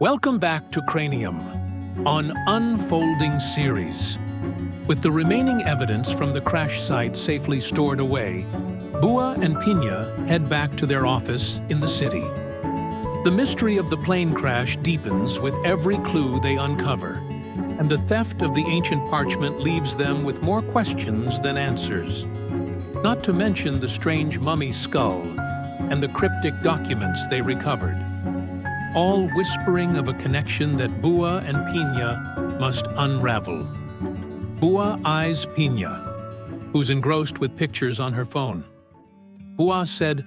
Welcome back to Cranium on Unfolding Series. With the remaining evidence from the crash site safely stored away, Bua and Pina head back to their office in the city. The mystery of the plane crash deepens with every clue they uncover, and the theft of the ancient parchment leaves them with more questions than answers. Not to mention the strange mummy skull and the cryptic documents they recovered, all whispering of a connection that Bua and Pina must unravel. Bua eyes Pina, who's engrossed with pictures on her phone. Bua said,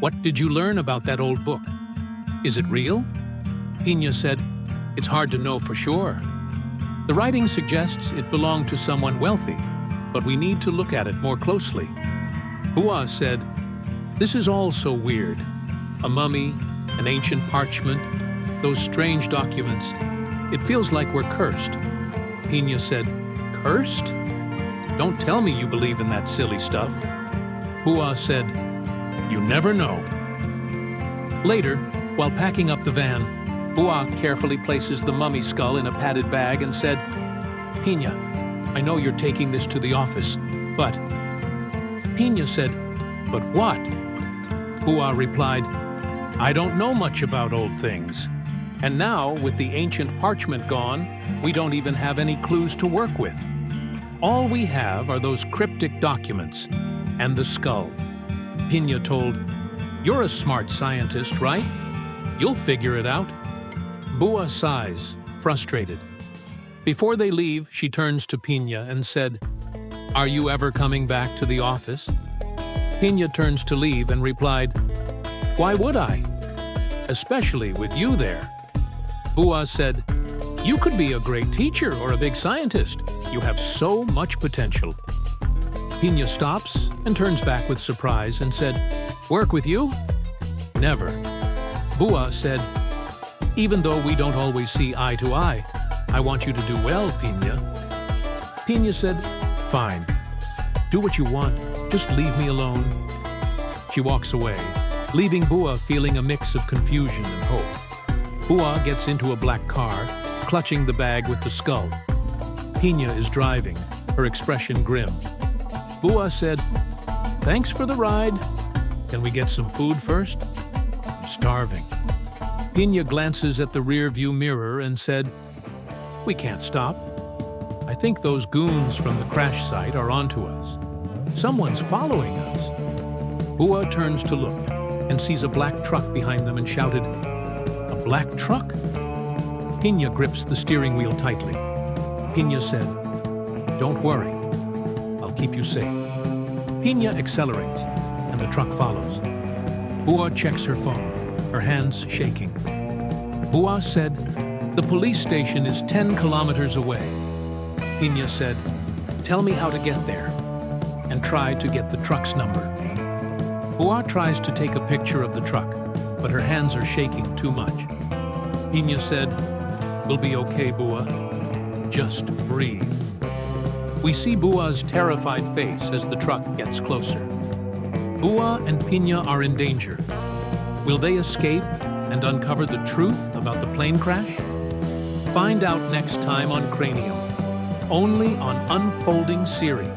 "What did you learn about that old book? Is it real?" Pina said, "It's hard to know for sure. The writing suggests it belonged to someone wealthy, but we need to look at it more closely." Bua said, "This is all so weird. A mummy, an ancient parchment, those strange documents. It feels like we're cursed." Pina said, "Cursed? Don't tell me you believe in that silly stuff." Bua said, "You never know." Later, while packing up the van, Bua carefully places the mummy skull in a padded bag and said, "Pina, I know you're taking this to the office, but..." Pina said, "But what?" Bua replied, "I don't know much about old things. And now, with the ancient parchment gone, we don't even have any clues to work with. All we have are those cryptic documents and the skull." Pina told, "You're a smart scientist, right? You'll figure it out." Bua sighs, frustrated. Before they leave, she turns to Pina and said, "Are you ever coming back to the office?" Pina turns to leave and replied, "Why would I? Especially with you there." Bua said, "You could be a great teacher or a big scientist. You have so much potential." Pina stops and turns back with surprise and said, "Work with you? Never." Bua said, "Even though we don't always see eye to eye, I want you to do well, Pina." Pina said, "Fine. Do what you want. Just leave me alone." She walks away, leaving Bua feeling a mix of confusion and hope. Bua gets into a black car, clutching the bag with the skull. Pina is driving, her expression grim. Bua said, "Thanks for the ride. Can we get some food first? I'm starving." Pina glances at the rear-view mirror and said, "We can't stop. I think those goons from the crash site are onto us. Someone's following us." Bua turns to look and sees a black truck behind them and shouted, "A black truck?" Pina grips the steering wheel tightly. Pina said, "Don't worry. I'll keep you safe." Pina accelerates, and the truck follows. Bua checks her phone, her hands shaking. Bua said, "The police station is 10 kilometers away." Pina said, "Tell me how to get there," and try to get the truck's number. Bua tries to take a picture of the truck, but her hands are shaking too much. Pina said, "We'll be okay, Bua. Just breathe." We see Bua's terrified face as the truck gets closer. Bua and Pina are in danger. Will they escape and uncover the truth about the plane crash? Find out next time on Cranium, only on Unfolding Series.